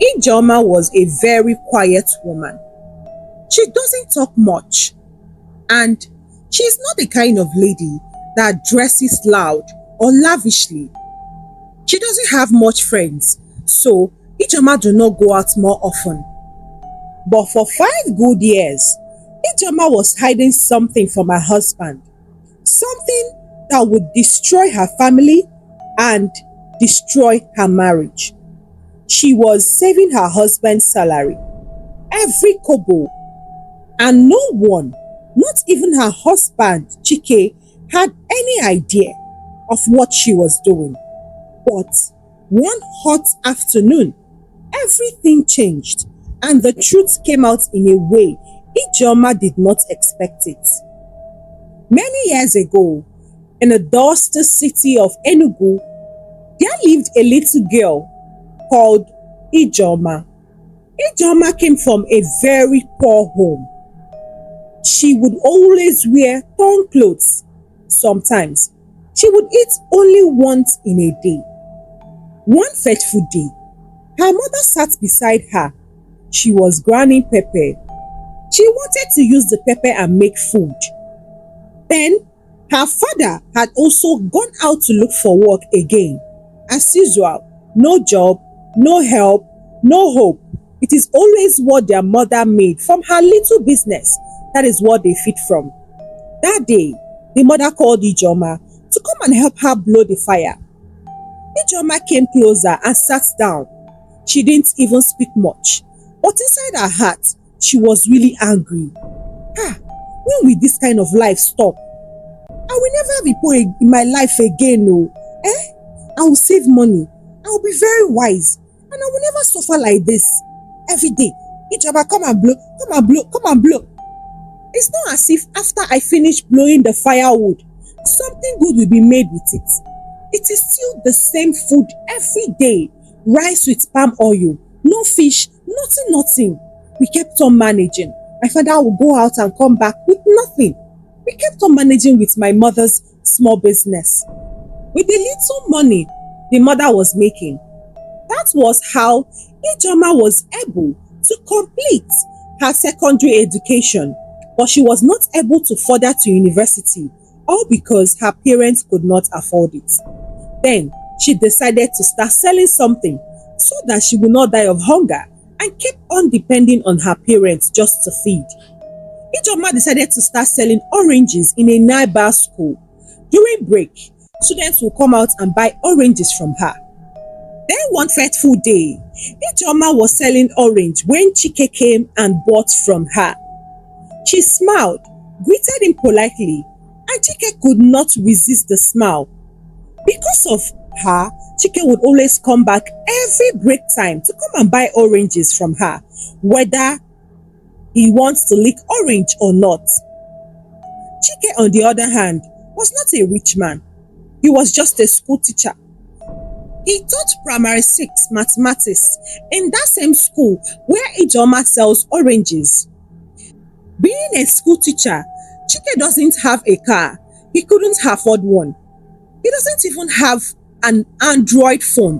Ijeoma was a very quiet woman. She doesn't talk much, and she's not the kind of lady that dresses loud or lavishly. She doesn't have much friends, so Ijeoma do not go out more often. But for 5 good years, Ijeoma was hiding something from her husband, something that would destroy her family and destroy her marriage. She was saving her husband's salary, every kobo, and no one, not even her husband, Chike, had any idea of what she was doing. But one hot afternoon, everything changed and the truth came out in a way Ijeoma did not expect it. Many years ago, in the dusty city of Enugu, there lived a little girl called Ijeoma. Ijeoma came from a very poor home. She would always wear torn clothes. Sometimes, she would eat only once in a day. One fateful day, her mother sat beside her. She was grinding pepper. She wanted to use the pepper and make food. Then, her father had also gone out to look for work again. As usual, no job, no help, no hope. It is always what their mother made from her little business. That is what they feed from. That day, the mother called Ijeoma to come and help her blow the fire. Ijeoma came closer and sat down. She didn't even speak much, but inside her heart, she was really angry. When will this kind of life stop? I will never be poor in my life again, no. I will save money. I will be very wise, and I will never suffer like this every day. Ijeoma, come and blow, come and blow, come and blow. It's not as if after I finish blowing the firewood, something good will be made with it. It is still the same food every day. Rice with palm oil, no fish, nothing. We kept on managing. My father would go out and come back with nothing. We kept on managing with my mother's small business. With the little money the mother was making, that was how Ijeoma was able to complete her secondary education. But she was not able to further to university, all because her parents could not afford it. Then she decided to start selling something so that she would not die of hunger and keep on depending on her parents just to feed. Ijeoma decided to start selling oranges in a nearby school. During break, students will come out and buy oranges from her. Then one fateful day, Ijeoma was selling orange when Chike came and bought from her. She smiled, greeted him politely, and Chike could not resist the smile. Because of her, Chike would always come back every break time to come and buy oranges from her, whether he wants to lick orange or not. Chike, on the other hand, was not a rich man. He was just a school teacher. He taught primary 6 mathematics in that same school where Ijeoma sells oranges. Being a school teacher, Chike doesn't have a car. He couldn't afford one. He doesn't even have an Android phone.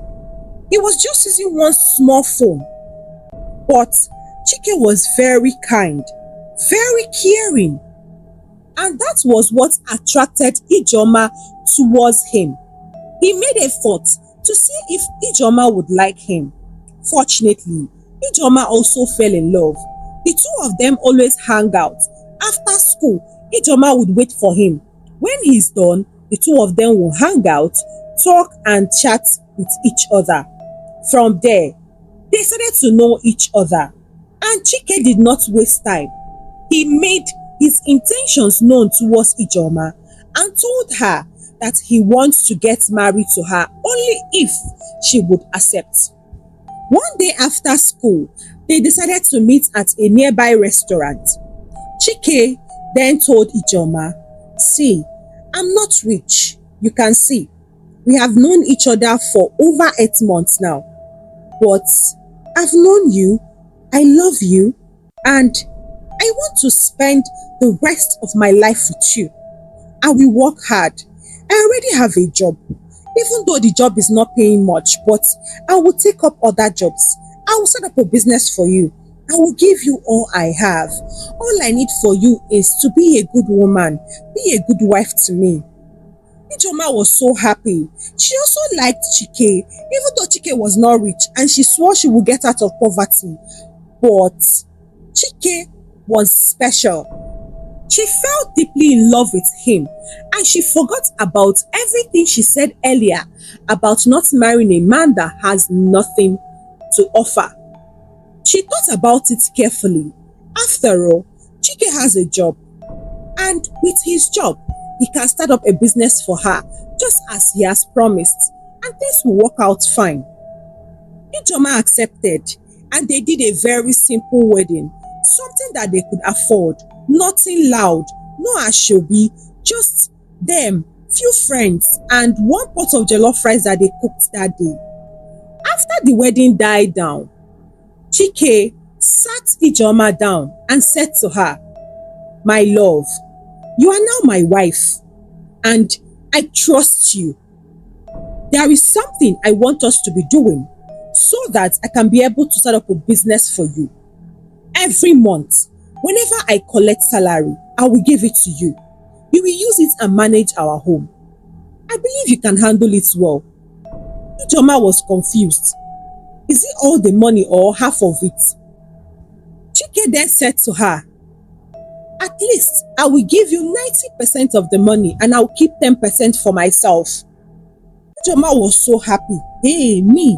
He was just using one small phone. But Chike was very kind, very caring. And that was what attracted Ijeoma towards him. He made effort to see if Ijeoma would like him. Fortunately, Ijeoma also fell in love. The two of them always hang out. After school, Ijeoma would wait for him. When he's done, the two of them will hang out, talk and chat with each other. From there, they started to know each other. And Chike did not waste time. He made his intentions known towards Ijeoma and told her that he wants to get married to her only if she would accept. One day after school, they decided to meet at a nearby restaurant. Chike then told Ijeoma, "See, I'm not rich. You can see. We have known each other for over 8 months now. But I've known you, I love you, and I want to spend the rest of my life with you. I will work hard. I already have a job. Even though the job is not paying much, but I will take up other jobs. I I will set up a business for you. I will give you all I have. All I need for you is to be a good woman, be a good wife to me. Ijeoma was so happy. She also liked Chike, even though Chike was not rich and she swore she would get out of poverty. But Chike was special. She fell deeply in love with him and she forgot about everything she said earlier about not marrying a man that has nothing to offer. She thought about it carefully. After all, Chike has a job, and with his job, he can start up a business for her just as he has promised, and things will work out fine. Ijeoma accepted and they did a very simple wedding, something that they could afford, nothing loud, no ashobi, just them, few friends, and one pot of jollof rice that they cooked that day. After the wedding died down, Chike sat Ijeoma down and said to her, "My love, you are now my wife and I trust you. There is something I want us to be doing so that I can be able to set up a business for you. Every month, whenever I collect salary, I will give it to you. You will use it and manage our home. I believe you can handle it well." Ijeoma was confused. Is it all the money or half of it? Chike then said to her, "At least I will give you 90% of the money and I will keep 10% for myself." Ijeoma was so happy. Hey, me,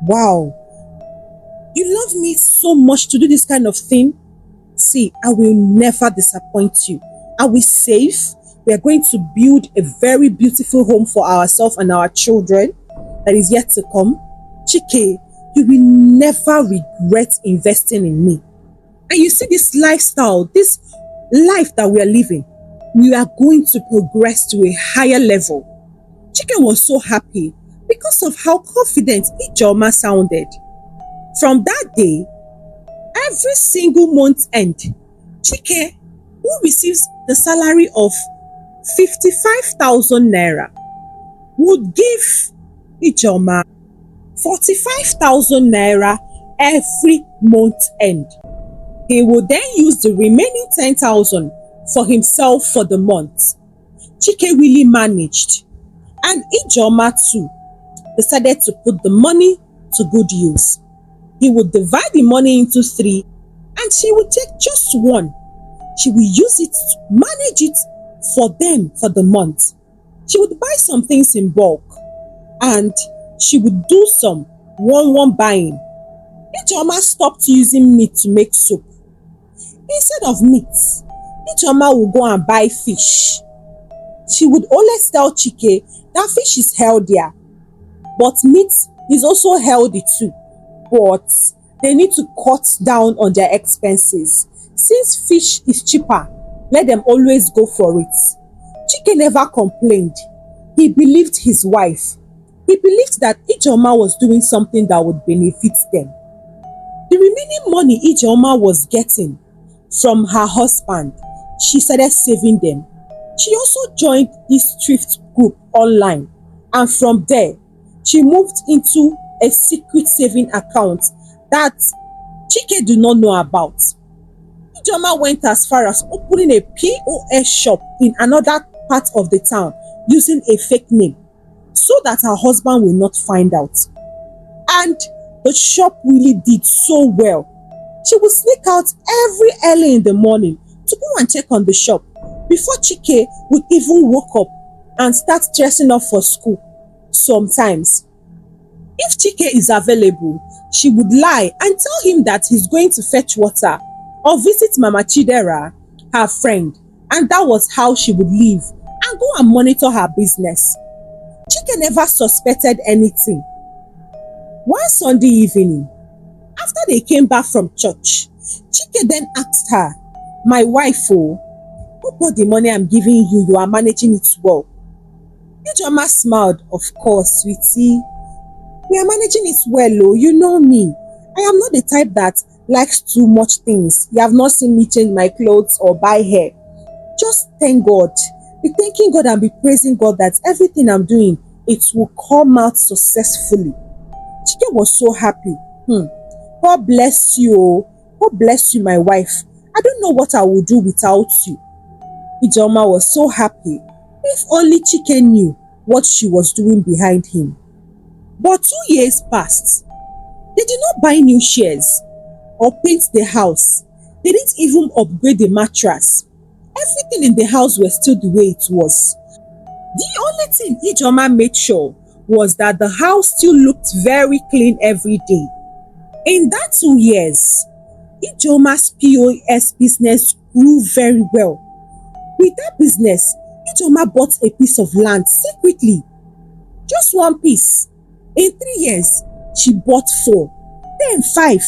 wow, you love me so much to do this kind of thing? See, I will never disappoint you. I will save. We are going to build a very beautiful home for ourselves and our children that is yet to come. Chike, you will never regret investing in me. And you see this lifestyle, this life that we are living, we are going to progress to a higher level. Chike was so happy because of how confident Ijeoma sounded. From that day, every single month end, Chike, who receives the salary of 55,000 naira, would give Ijeoma 45,000 naira every month end. He would then use the remaining 10,000 for himself for the month. Chike really managed, and Ijeoma too decided to put the money to good use. He would divide the money into 3 and she would take just 1. She will use it to manage it for them for the month. She would buy some things in bulk and she would do some one buying. Ijeoma stopped using meat to make soup. Instead of meat, Ijeoma would go and buy fish. She would always tell Chike that fish is healthier, but meat is also healthy too. But they need to cut down on their expenses. Since fish is cheaper, let them always go for it. Chike never complained. He believed his wife. He believed that Ijeoma was doing something that would benefit them. The remaining money Ijeoma was getting from her husband, she started saving them. She also joined this thrift group online, and from there, she moved into a secret saving account that Chike do not know about. Ijeoma went as far as opening a POS shop in another part of the town using a fake name so that her husband will not find out. And the shop really did so well. She would sneak out every early in the morning to go and check on the shop before Chike would even wake up and start dressing up for school. Sometimes, if Chike is available, she would lie and tell him that he's going to fetch water or visit Mama Chidera, her friend, and that was how she would leave and go and monitor her business. Chike never suspected anything. One Sunday evening, after they came back from church, Chike then asked her, "My wife, who bought the money I'm giving you? You are managing it well." Ijeoma smiled. "Of course, sweetie. We are managing it well, oh. You know me. I am not the type that likes too much things. You have not seen me change my clothes or buy hair. Just thank God. Be thanking God and be praising God that everything I'm doing, it will come out successfully." Chike was so happy. God bless you. Oh. God bless you, my wife. I don't know what I would do without you. Ijeoma was so happy. If only Chike knew what she was doing behind him. But 2 years passed. They did not buy new chairs or paint the house. They didn't even upgrade the mattress. Everything in the house was still the way it was. The only thing Ijeoma made sure was that the house still looked very clean every day. In that 2 years, Ijeoma's POS business grew very well. With that business, Ijeoma bought a piece of land secretly. Just one piece. In 3 years, she bought 4, then 5.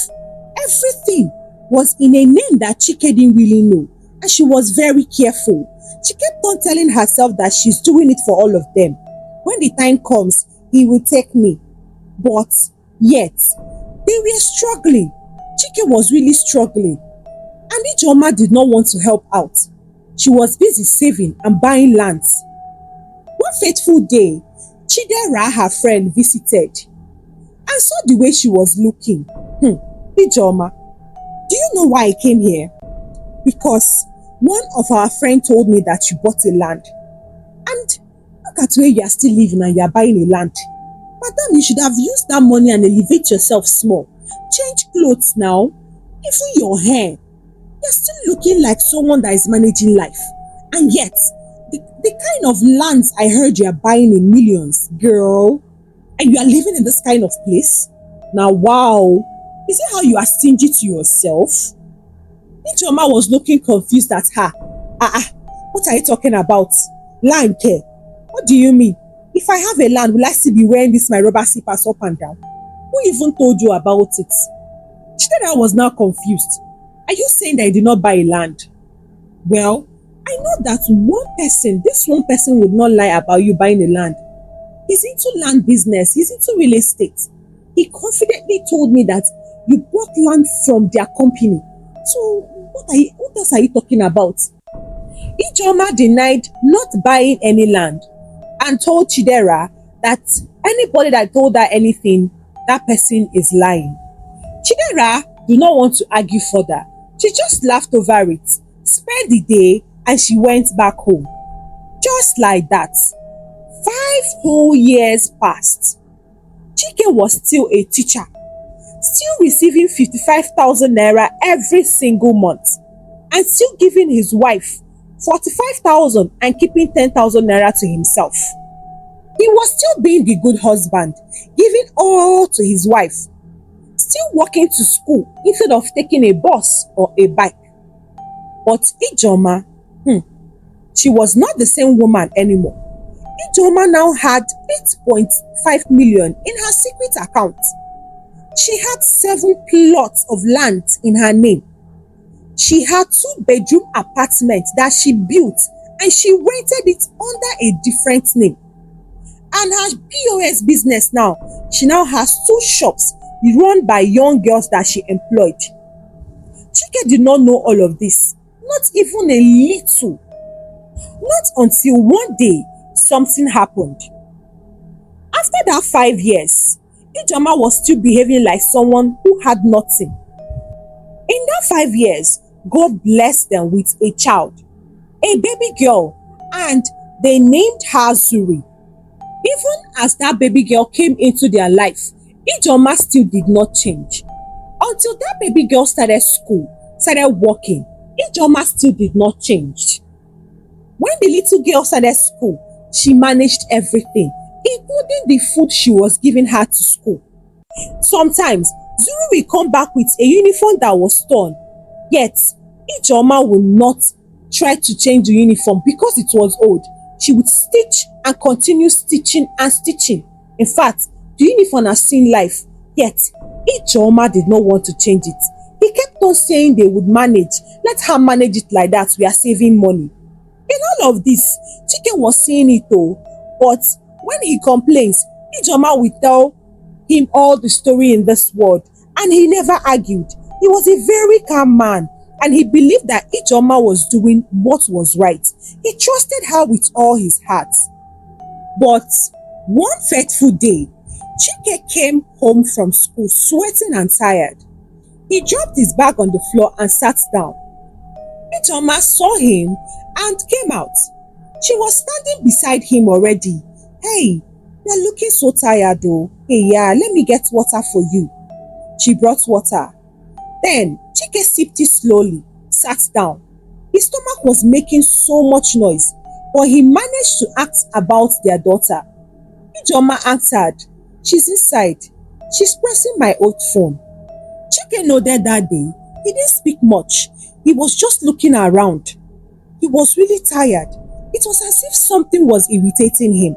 Everything was in a name that Chike didn't really know, and she was very careful. She kept on telling herself that she's doing it for all of them. When the time comes, he will take me. But yet, they were struggling. Chike was really struggling. And Ijeoma did not want to help out. She was busy saving and buying lands. One fateful day, Chidera, her friend, visited and saw the way she was looking. Ijeoma, do you know why I came here? Because one of our friends told me that you bought a land. And look at where you are still living and you are buying a land. Madam, you should have used that money and elevate yourself small. Change clothes now. Even your hair. You're still looking like someone that is managing life. And yet, the kind of lands I heard you are buying in millions, girl, and you are living in this kind of place? Now, wow. Is it how you are stingy to yourself? Ijeoma was looking confused at her. What are you talking about? Land care? What do you mean? If I have a land, will I still be wearing this my rubber slippers up and down? Who even told you about it? Chidera was now confused. Are you saying that you did not buy a land? Well, I know that this one person would not lie about you buying a land. He's into land business. He's into real estate. He confidently told me that you bought land from their company. So, what else are you talking about? Ijeoma denied not buying any land and told Chidera that anybody that told her anything, that person is lying. Chidera did not want to argue further. She just laughed over it, spent the day, and she went back home. Just like that, 5 whole years passed. Chike was still a teacher, still receiving 55,000 naira every single month, and still giving his wife 45,000 and keeping 10,000 naira to himself. He was still being the good husband, giving all to his wife, still walking to school instead of taking a bus or a bike. But Ijeoma, she was not the same woman anymore. Ijeoma now had 8.5 million in her secret account. She had 7 plots of land in her name. She had 2-bedroom apartments that she built and she rented it under a different name. And her POS business now, she now has 2 shops run by young girls that she employed. Chike did not know all of this, not even a little. Not until one day, something happened. After that 5 years, Ijeoma was still behaving like someone who had nothing. In that 5 years, God blessed them with a child, a baby girl, and they named her Zuri. Even as that baby girl came into their life, Ijeoma still did not change. Until that baby girl started school, started working, Ijeoma still did not change. When the little girl started school, she managed everything, including the food she was giving her to school. Sometimes, Zuru will come back with a uniform that was torn, yet Ijeoma would not try to change the uniform because it was old. She would stitch and continue stitching and stitching. In fact, the uniform has seen life, yet Ijeoma did not want to change it. He kept on saying they would manage. Let her manage it like that. We are saving money. In all of this, Chike was seeing it though, but when he complains, Ijeoma will tell him all the story in this world, and he never argued. He was a very calm man, and he believed that Ijeoma was doing what was right. He trusted her with all his heart. But one fateful day, Chike came home from school sweating and tired. He dropped his bag on the floor and sat down. Ijoma saw him and came out. She was standing beside him already. Hey, you're looking so tired though. Hey, yeah, let me get water for you. She brought water. Then Chike sipped it slowly, sat down. His stomach was making so much noise, but he managed to ask about their daughter. Ijoma answered, she's inside. She's pressing my old phone. Chike nodded that day. He didn't speak much. He was just looking around. He was really tired. It was as if something was irritating him.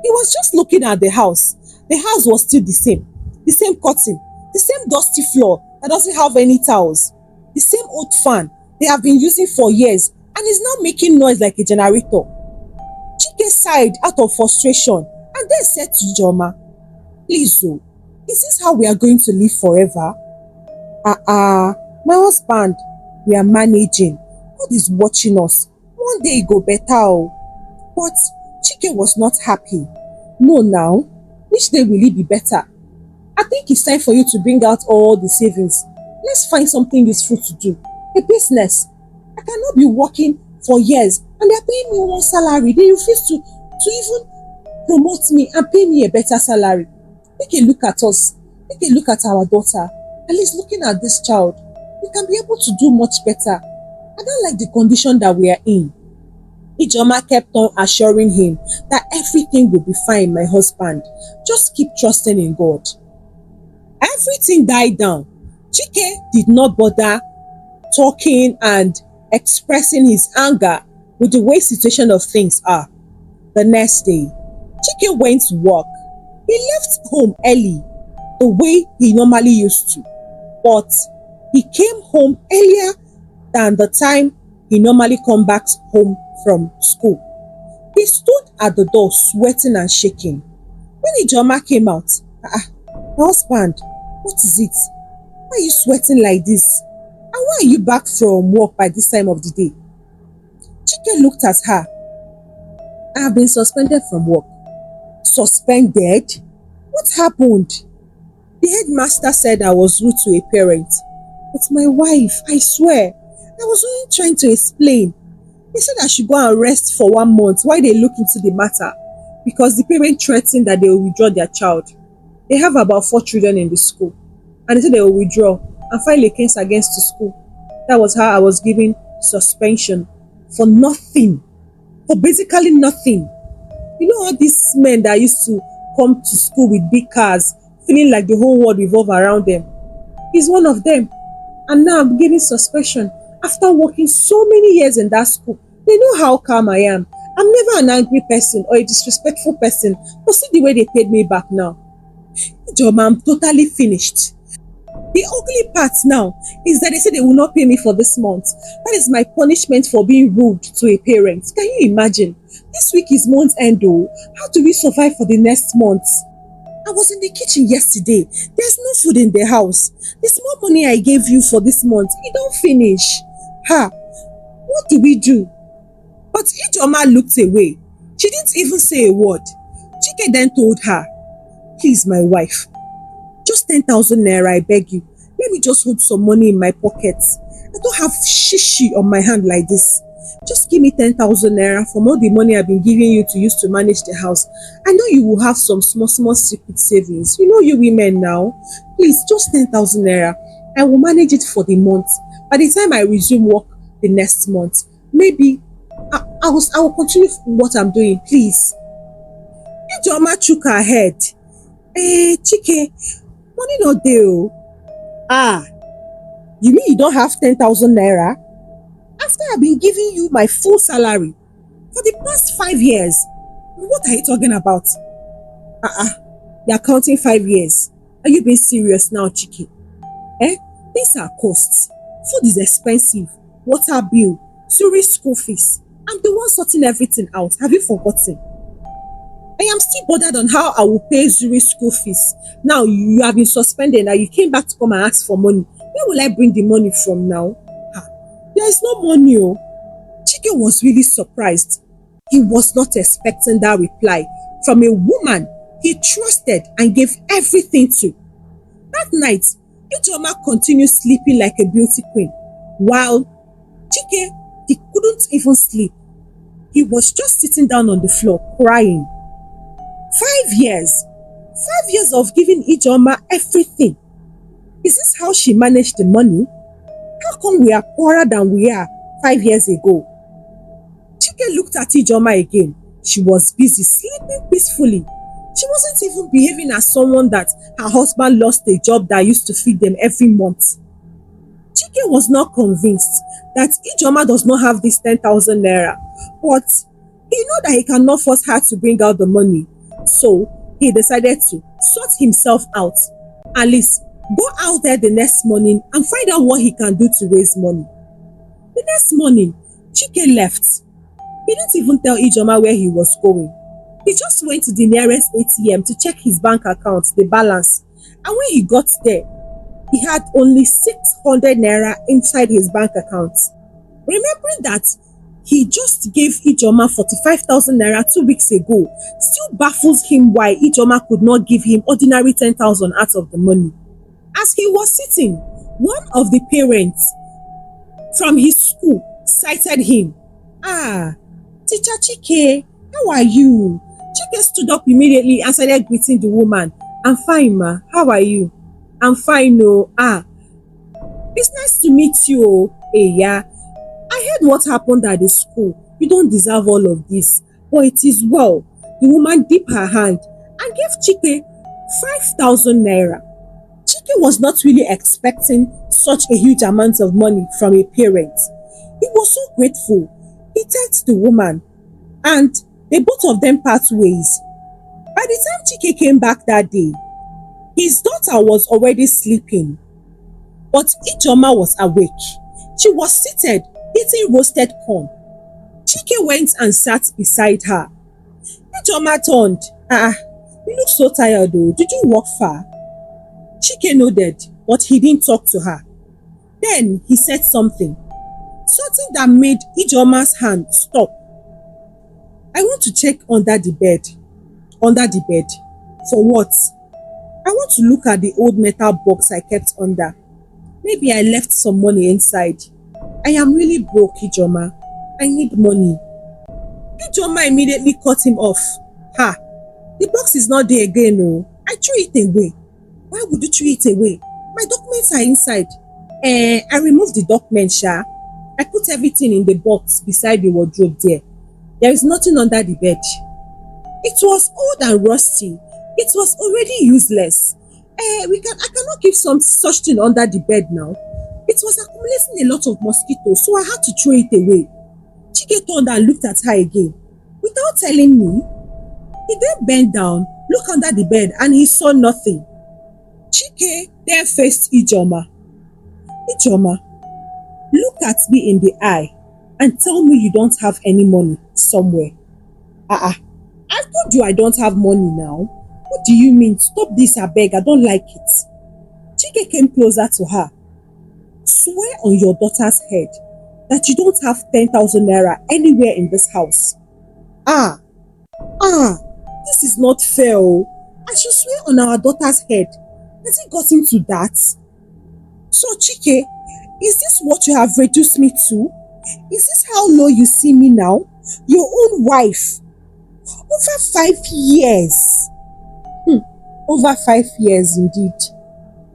He was just looking at the house. The house was still the same curtain, the same dusty floor that doesn't have any towels, the same old fan they have been using for years and is now making noise like a generator. Chike sighed out of frustration and then said to Ijoma, please, oh, is this how we are going to live forever? My husband, we are managing. God is watching us. One day it go better. Oh. But Chike was not happy. No now, which day will it be better? I think it's time for you to bring out all the savings. Let's find something useful to do. A business. I cannot be working for years and they are paying me one salary. They refuse to even promote me and pay me a better salary. Take a look at us. Take a look at our daughter. At least looking at this child, we can be able to do much better. I don't like the condition that we are in. Ijoma kept on assuring him that everything will be fine, my husband. Just keep trusting in God. Everything died down. Chike did not bother talking and expressing his anger with the way situation of things are. The next day, Chike went to work. He left home early, the way he normally used to. But he came home earlier than the time he normally comes back home from school. He stood at the door sweating and shaking. When Ijoma came out, my husband, what is it? Why are you sweating like this? And why are you back from work by this time of the day? Chike looked at her. I have been suspended from work. Suspended? What happened? The headmaster said I was rude to a parent. But my wife, I swear, I was only trying to explain. They said I should go and rest for 1 month while they look into the matter because the parent threatened that they will withdraw their child. They have about 4 children in the school and they said they will withdraw and file a case against the school. That was how I was given suspension for nothing, for basically nothing. You know all these men that used to come to school with big cars, feeling like the whole world revolves around them. He's one of them. And now I'm getting suspension after working so many years in that school. They know how calm I am. I'm never an angry person or a disrespectful person. But see the way they paid me back now. Ijoma, I'm totally finished. The ugly part now is that they say they will not pay me for this month. That is my punishment for being rude to a parent. Can you imagine? This week is month end though. How do we survive for the next month? I was in the kitchen yesterday. There's no food in the house. The small money I gave you for this month, it don't finish. What do we do? But Ijoma looked away. She didn't even say a word. Chike then told her, please my wife, just 10,000 naira, I beg you. Let me just hold some money in my pockets. I don't have shishi on my hand like this. Just give me 10,000 naira from all the money I've been giving you to use to manage the house. I know you will have some small secret savings. You know you women now. Please, just 10,000 naira. I will manage it for the month. By the time I resume work the next month, maybe I will continue what I'm doing, please. Ijoma shook her head. Chike, money not there. You mean you don't have 10,000 naira? After I've been giving you my full salary for the past 5 years, what are you talking about? You're counting 5 years. Are you being serious now, Chike? These are costs. Food is expensive. Water bill, Zuri school fees. I'm the one sorting everything out. Have you forgotten? I am still bothered on how I will pay Zuri school fees. Now you have been suspended and you came back to come and ask for money. Where will I bring the money from now? There is no money. Chike was really surprised. He was not expecting that reply from a woman he trusted and gave everything to. That night, Ijeoma continued sleeping like a beauty queen, while Chike, he couldn't even sleep. He was just sitting down on the floor crying. 5 years. 5 years of giving Ijeoma everything. Is this how she managed the money? How come we are poorer than we are 5 years ago? Chike looked at Ijeoma again. She was busy sleeping peacefully. She wasn't even behaving as someone that her husband lost a job that used to feed them every month. Chike was not convinced that Ijeoma does not have this 10,000 naira, but he knew that he cannot force her to bring out the money. So he decided to sort himself out. At least go out there the next morning and find out what he can do to raise money. The next morning, Chike left. He didn't even tell Ijeoma where he was going. He just went to the nearest ATM to check his bank account, the balance. And when he got there, he had only 600 naira inside his bank account. Remembering that he just gave Ijeoma 45,000 naira 2 weeks ago, still baffles him why Ijeoma could not give him ordinary 10,000 out of the money. As he was sitting, one of the parents from his school cited him. "Ah, Teacher Chike, how are you?" Chike stood up immediately and started greeting the woman. "I'm fine, ma. How are you?" "I'm fine, no. Ah, it's nice to meet you, oh. Hey, yeah. I heard what happened at the school. You don't deserve all of this, but it is well." The woman dipped her hand and gave Chike 5,000 naira. Chike was not really expecting such a huge amount of money from a parent. He was so grateful. He thanked the woman and they both of them part ways. By the time Chike came back that day, his daughter was already sleeping, but Ijeoma was awake. She was seated eating roasted corn. Chike went and sat beside her. Ijeoma turned. You look so tired though. Did you walk far?" Chike nodded, but he didn't talk to her. Then he said something that made Ijeoma's hand stop. "I want to check under the bed." "Under the bed? For what?" "I want to look at the old metal box I kept under. Maybe I left some money inside. I am really broke, Ijeoma. I need money." Ijeoma immediately cut him off. "Ha! The box is not there again, no. I threw it away." "Why would you throw it away? My documents are inside." I removed the document, sha. I put everything in the box beside the wardrobe there. There is nothing under the bed." It was old and rusty. It was already useless. I cannot keep such thing under the bed now. It was accumulating a lot of mosquitoes, so I had to throw it away. Chike turned and looked at her again. Without telling me, he then bent down, looked under the bed, and he saw nothing. Chike then faced Ijeoma. "Ijeoma, look at me in the eye and tell me you don't have any money somewhere." I told you I don't have money now. What do you mean? Stop this, abeg. I don't like it." Chike came closer to her. "Swear on your daughter's head that you don't have 10,000 naira anywhere in this house." This is not fair. I should swear on our daughter's head. Has it gotten to that? So Chike, is this what you have reduced me to? Is this how low you see me now? Your own wife. Over 5 years. Over 5 years indeed.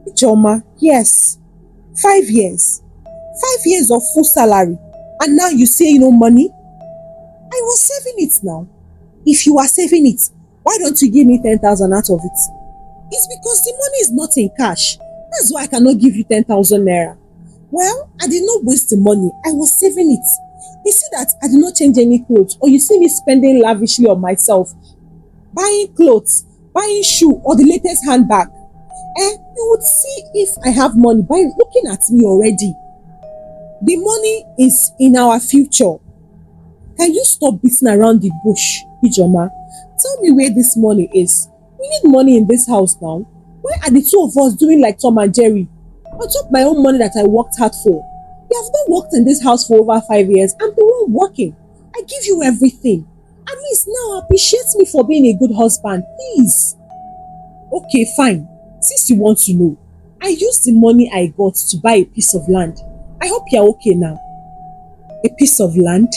Ijeoma, yes. 5 years. 5 years of full salary. And now you say no money? I was saving it now. If you are saving it, why don't you give me 10,000 out of it? It's because the money is not in cash. That's why I cannot give you 10,000 naira. Well, I did not waste the money. I was saving it. You see that I did not change any clothes, or you see me spending lavishly on myself, buying clothes, buying shoe, or the latest handbag. You would see if I have money by looking at me already. The money is in our future. Can you stop beating around the bush, Ijeoma? Tell me where this money is. We need money in this house now. Why are the two of us doing like Tom and Jerry? I took my own money that I worked hard for. You have not worked in this house for over 5 years. I'm the one working. I give you everything. At least now appreciate me for being a good husband, please. Okay, fine. Since you want to know, I used the money I got to buy a piece of land. I hope you're okay now. A piece of land?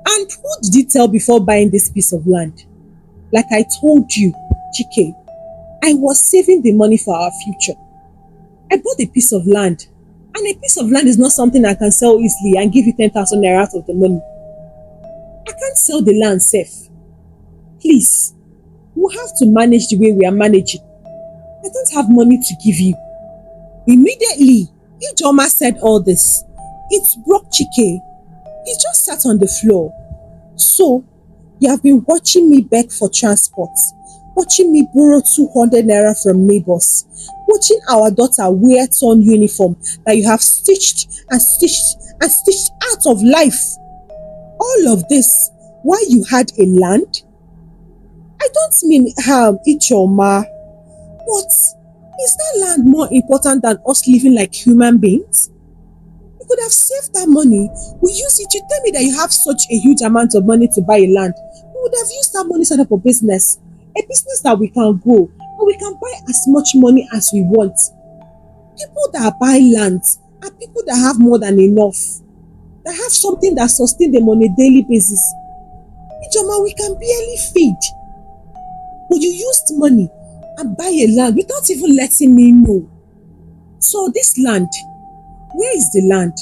And who did you tell before buying this piece of land? Like I told you, Chike, I was saving the money for our future. I bought a piece of land, and a piece of land is not something I can sell easily and give you 10,000 naira out of the money. I can't sell the land safe. Please, we have to manage the way we are managing. I don't have money to give you. Immediately, Ijoma said all this. It broke Chike. He just sat on the floor. So, you have been watching me beg for transport, watching me borrow 200 naira from neighbors, watching our daughter wear torn uniform that you have stitched and stitched and stitched out of life. All of this while you had a land? I don't mean harm, Ijoma, but is that land more important than us living like human beings? You could have saved that money. We use it. You tell me that you have such a huge amount of money to buy a land. We would have used that money to set up a business that we can grow, and we can buy as much money as we want. People that buy land are people that have more than enough, that have something that sustains them on a daily basis. Ijoma, we can barely feed. But you used money and buy a land without even letting me know. So this land, where is the land?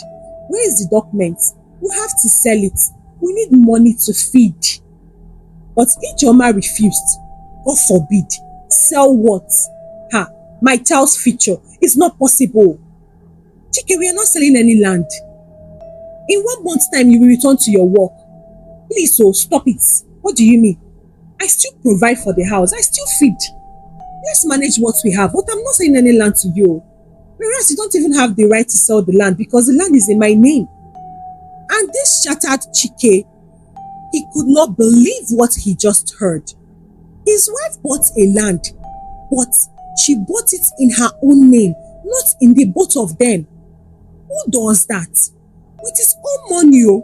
Where is the document? We have to sell it. We need money to feed. But Ijoma refused. God forbid. Sell what? My child's future. It's not possible. Chike, we are not selling any land. In 1 month's time, you will return to your work. Please, stop it. What do you mean? I still provide for the house. I still feed. Let's manage what we have. But I'm not selling any land to you. Whereas you don't even have the right to sell the land because the land is in my name. And this shattered Chike, he could not believe what he just heard. His wife bought a land, but she bought it in her own name, not in the both of them. Who does that? With his own money.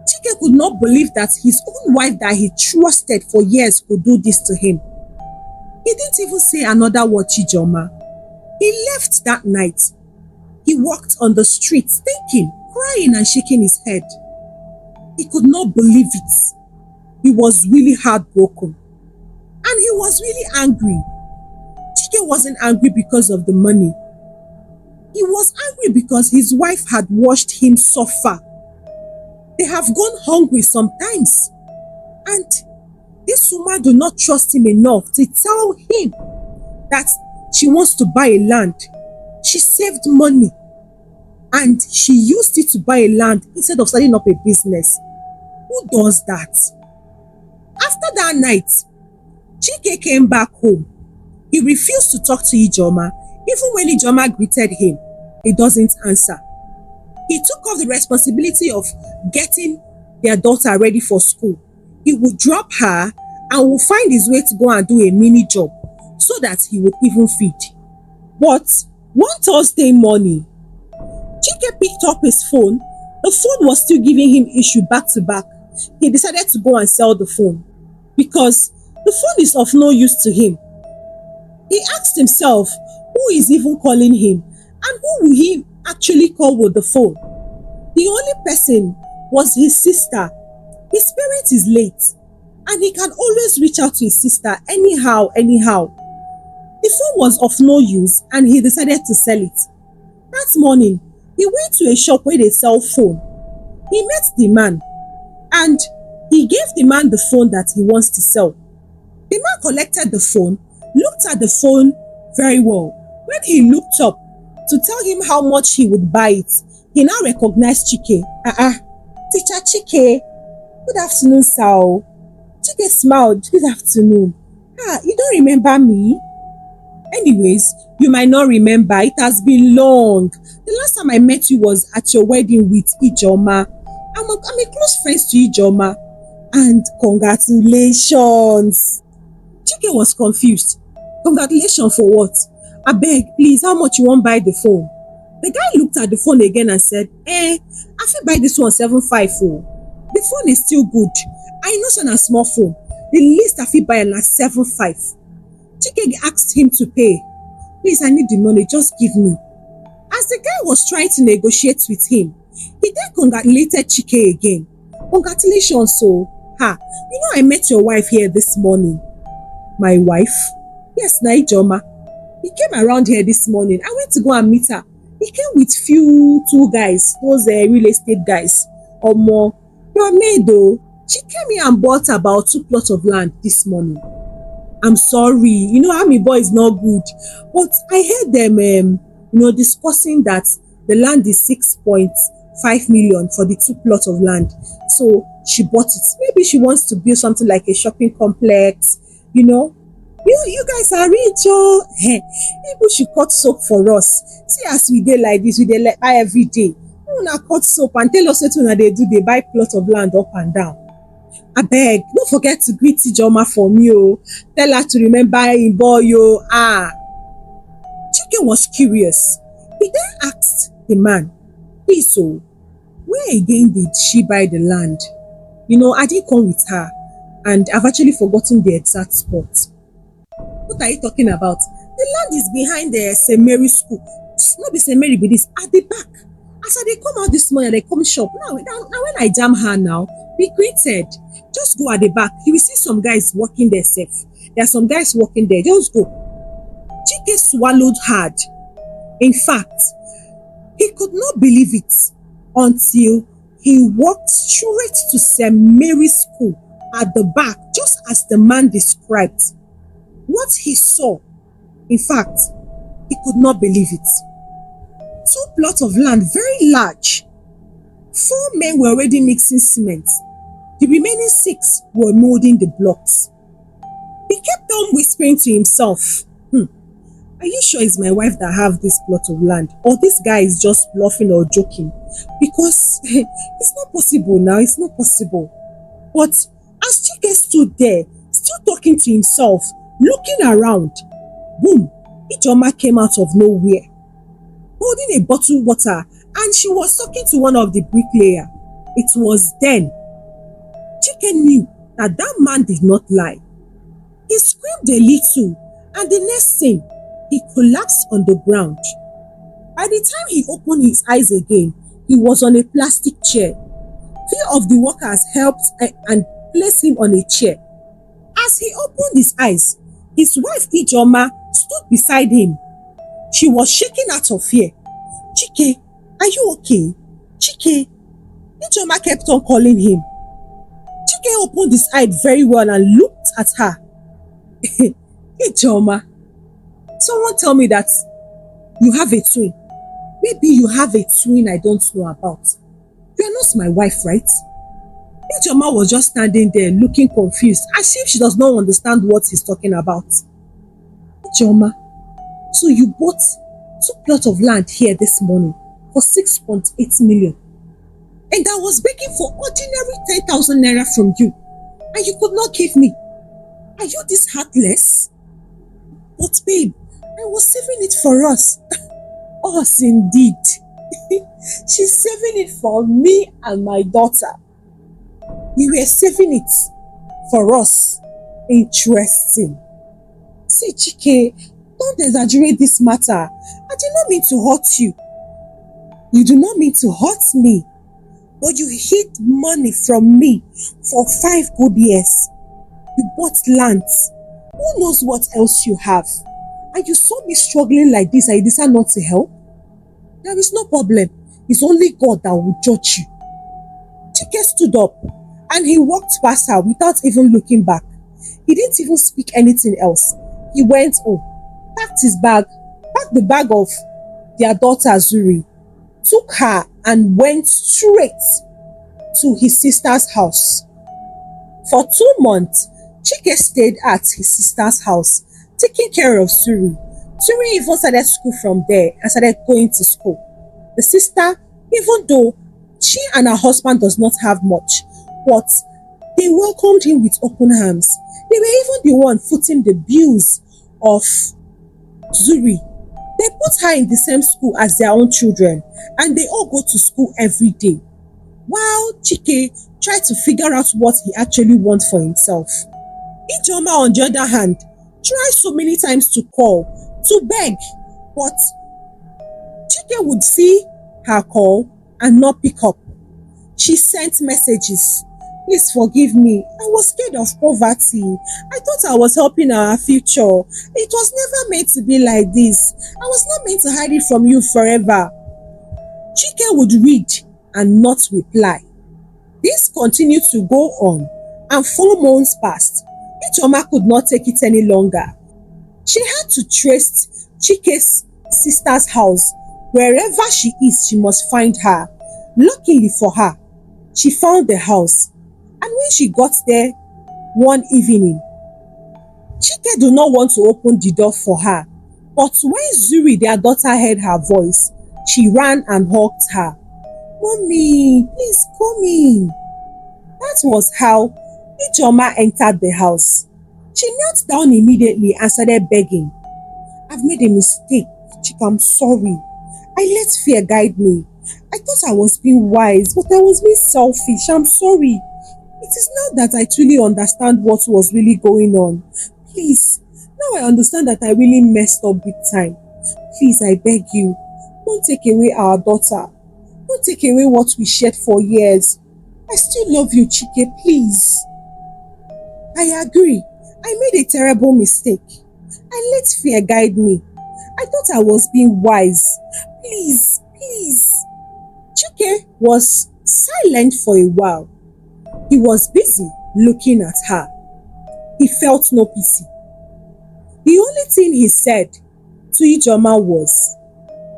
Chike could not believe that his own wife that he trusted for years could do this to him. He didn't even say another word, Ijoma. He left that night. He walked on the streets thinking, crying and shaking his head. He could not believe it. He was really heartbroken. And he was really angry. Chike wasn't angry because of the money. He was angry because his wife had watched him suffer. They have gone hungry sometimes. And this woman do not trust him enough to tell him that she wants to buy a land. She saved money and she used it to buy a land instead of starting up a business. Who does that? After that night, Chike came back home. He refused to talk to Ijoma. Even when Ijoma greeted him, he doesn't answer. He took off the responsibility of getting their daughter ready for school. He would drop her and would find his way to go and do a mini job so that he would even feed. But one Thursday morning, Chike picked up his phone. The phone was still giving him issue back to back. He decided to go and sell the phone because the phone is of no use to him. He asked himself, who is even calling him and who will he actually call with the phone? The only person was his sister. His parent is late and he can always reach out to his sister anyhow. The phone was of no use and he decided to sell it. That morning, he went to a shop where they sell phone. He met the man and he gave the man the phone that he wants to sell. The man collected the phone, looked at the phone very well. When he looked up to tell him how much he would buy it, he now recognized Chike. Teacher Chike, good afternoon, sir. Chike smiled, good afternoon. You don't remember me? Anyways, you might not remember, it has been long. The last time I met you was at your wedding with Ijoma. I'm a close friend to Ijoma. And congratulations. Chike was confused. Congratulations for what? Abeg, please, how much you want buy the phone? The guy looked at the phone again and said, I fit buy this one 7.5 oh. The phone is still good. I know it's a small phone. The least I fit buy na 7.5. Chike asked him to pay. Please, I need the money, just give me. As the guy was trying to negotiate with him, he then congratulated Chike again. Congratulations, so, you know I met your wife here this morning. My wife? Yes, Naijoma. He came around here this morning. I went to go and meet her. He came with two guys, those real estate guys. Omo, your maid though, she came here and bought about 2 plots of land this morning. I'm sorry, you know Army boy is not good, but I heard them discussing that the land is 6.5 million for the 2 plots of land. So she bought it. Maybe she wants to build something like a shopping complex, you know. You guys are rich, oh. People should cut soap for us. See as we dey like this, we dey buy every day. Una cut soap and tell us what they do, they buy plot of land up and down. Abeg, don't forget to greet Ijoma for me, oh. Tell her to remember him boy, oh. Chike was curious. He then asked the man, please, so where again did she buy the land? You know, I didn't come with her and I've actually forgotten the exact spot. What are you talking about? The land is behind the St. Mary's school. It's not be St. Mary, but it's at the back. As they come out this morning, they come shop. Now when I jam her now, be greeted. Just go at the back. You will see some guys working there safe. There are some guys working there. Just go. Chike swallowed hard. In fact, he could not believe it until he walked straight to St. Mary's school at the back, just as the man described. What he saw, in fact, he could not believe it. 2 plots of land, very large. 4 men were already mixing cement. The remaining 6 were molding the blocks. He kept on whispering to himself, are you sure it's my wife that have this plot of land? Or this guy is just bluffing or joking? Because it's not possible now, it's not possible. But as Chike stood there, still talking to himself, looking around, boom, Ijoma came out of nowhere, holding a bottle of water, and she was talking to one of the bricklayer. It was then Chike knew that man did not lie. He screamed a little, and the next thing, he collapsed on the ground. By the time he opened his eyes again, he was on a plastic chair. Few of the workers helped and placed him on a chair. As he opened his eyes, his wife Ijoma stood beside him. She was shaking out of fear. Chike, are you okay? Chike. Ijoma kept on calling him. Chike opened his eyes very well and looked at her. Ijoma, someone tell me that you have a twin. Maybe you have a twin I don't know about. You are not my wife, right? Ijoma was just standing there looking confused, as if she does not understand what he's talking about. Ijoma, so you bought 2 plots of land here this morning for 6.8 million. And I was begging for ordinary 10,000 naira from you, and you could not give me. Are you this heartless? But babe, I was saving it for us. Us indeed. She's saving it for me and my daughter. You were saving it for us. Interesting. See, Chike, don't exaggerate this matter. I did not mean to hurt you. You do not mean to hurt me. But you hid money from me for 5 good years. You bought lands. Who knows what else you have? And you saw me struggling like this and you decided not to help? There is no problem. It's only God that will judge you. Chike stood up and he walked past her without even looking back. He didn't even speak anything else. He went home, packed his bag, packed the bag of their daughter Zuri, took her and went straight to his sister's house. For 2 months, Chike stayed at his sister's house, taking care of Suri. Suri even started school from there and started going to school. The sister, even though she and her husband does not have much, but they welcomed him with open arms. They were even the one footing the bills of Zuri. They put her in the same school as their own children, and they all go to school every day. While Chike tried to figure out what he actually wants for himself. Ijoma, on the other hand, tried so many times to call, to beg, but Chike would see her call and not pick up. She sent messages. Please forgive me. I was scared of poverty. I thought I was helping our future. It was never meant to be like this. I was not meant to hide it from you forever. Chike would read and not reply. This continued to go on, and 4 months passed. Ijeoma could not take it any longer. She had to trace Chike's sister's house. Wherever she is, she must find her. Luckily for her, she found the house. And when she got there one evening, Chike did not want to open the door for her. But when Zuri, their daughter, heard her voice, she ran and hugged her. Mommy, please come in. That was how Ijeoma entered the house. She knelt down immediately and started begging. I've made a mistake, Chike, I'm sorry. I let fear guide me. I thought I was being wise, but I was being selfish. I'm sorry. It is now that I truly understand what was really going on. Please, now I understand that I really messed up big time. Please, I beg you, don't take away our daughter. Don't take away what we shared for years. I still love you, Chike, please. I agree. I made a terrible mistake. I let fear guide me. I thought I was being wise. Please, please. Chike was silent for a while. He was busy looking at her. He felt no pity. The only thing he said to Ijeoma was,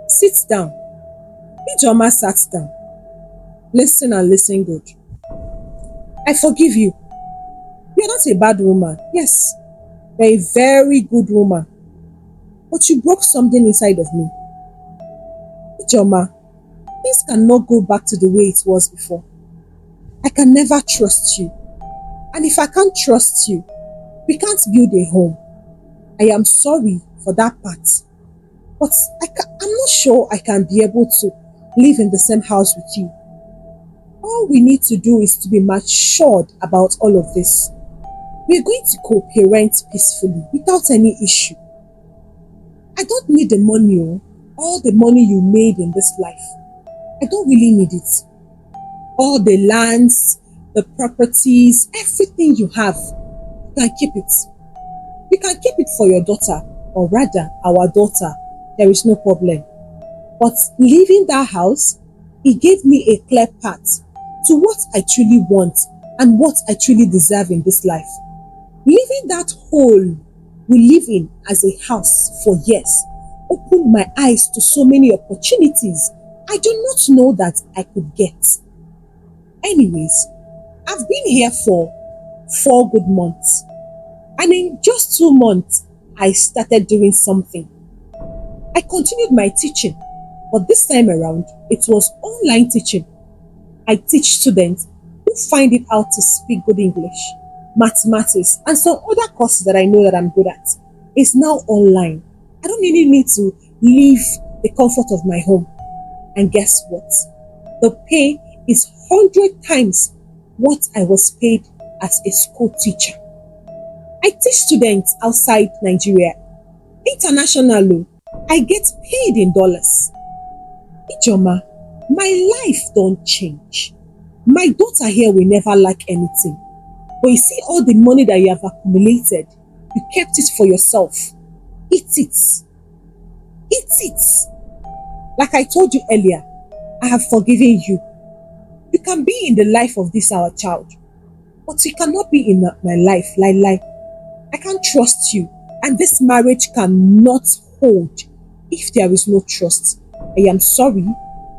sit down. Ijeoma sat down. Listen and listen good. I forgive you. You're not a bad woman. Yes, you're a very good woman. But you broke something inside of me. Ijeoma, things cannot go back to the way it was before. I can never trust you. And if I can't trust you, we can't build a home. I am sorry for that part. But I'm not sure I can be able to live in the same house with you. All we need to do is to be matured about all of this. We're going to co-parent peacefully without any issue. I don't need the money, all the money you made in this life. I don't really need it. All the lands, the properties, everything you have, you can keep it. You can keep it for your daughter, or rather our daughter. There is no problem. But leaving that house, it gave me a clear path to what I truly want and what I truly deserve in this life. Leaving that hole we live in as a house for years opened my eyes to so many opportunities I do not know that I could get. Anyways, I've been here for 4 good months, and in just 2 months, I started doing something. I continued my teaching, but this time around, it was online teaching. I teach students who find it out to speak good English, mathematics, and some other courses that I know that I'm good at. It's now online. I don't really need to leave the comfort of my home. And guess what? The pay is 100 times what I was paid as a school teacher. I teach students outside Nigeria. Internationally, I get paid in dollars. Ijeoma, my life don't change. My daughter here will never lack anything. But you see all the money that you have accumulated, you kept it for yourself. Eat it. Eat it. Like I told you earlier, I have forgiven you. You can be in the life of this our child, but you cannot be in my life. Like, I can't trust you, and this marriage cannot hold if there is no trust. I am sorry,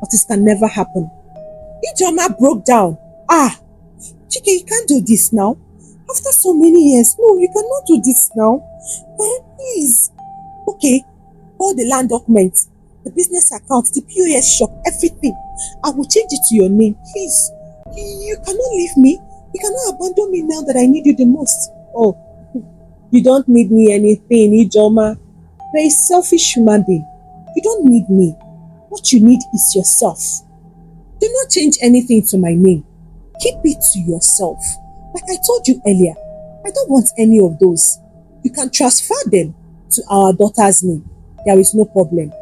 but it can never happen. Ijeoma broke down. Chike, you can't do this now. After so many years, no, you cannot do this now. Please. Okay, all the land documents, the business account, the POS shop, everything. I will change it to your name. Please. You cannot leave me. You cannot abandon me now that I need you the most. Oh, you don't need me anything, Ijeoma. You're a selfish human being. You don't need me. What you need is yourself. Do not change anything to my name. Keep it to yourself. Like I told you earlier, I don't want any of those. You can transfer them to our daughter's name. there is no problem.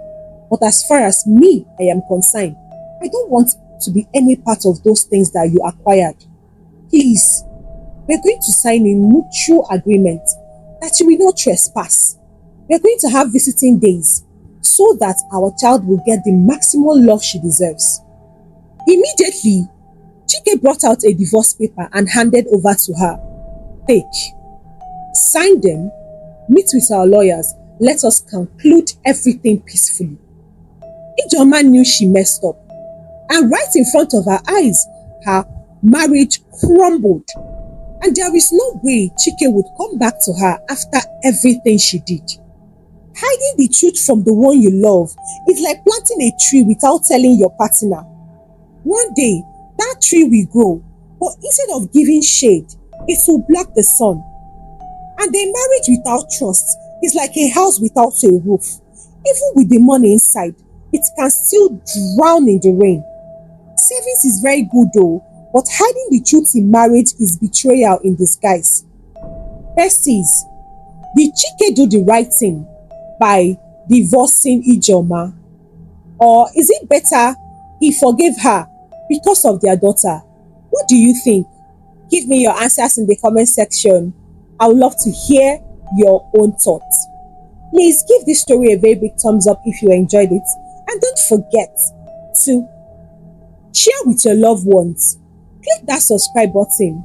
But as far as me, I am concerned, I don't want to be any part of those things that you acquired. Please, we're going to sign a mutual agreement that you will not trespass. We're going to have visiting days so that our child will get the maximum love she deserves. Immediately, Chike brought out a divorce paper and handed over to her. Take, sign them, meet with our lawyers, let us conclude everything peacefully. Ijeoma knew she messed up, and right in front of her eyes, her marriage crumbled. And there is no way Chike would come back to her after everything she did. Hiding the truth from the one you love is like planting a tree without telling your partner. One day, that tree will grow, but instead of giving shade, it will block the sun. And a marriage without trust is like a house without a roof. Even with the money inside, it can still drown in the rain. Savings is very good though, but hiding the truth in marriage is betrayal in disguise. Besties, did Chike do the right thing by divorcing Ijeoma? Or is it better he forgave her because of their daughter? What do you think? Give me your answers in the comment section. I would love to hear your own thoughts. Please give this story a very big thumbs up if you enjoyed it. And don't forget to share with your loved ones. Click that subscribe button.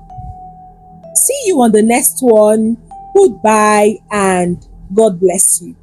See you on the next one. Goodbye and God bless you.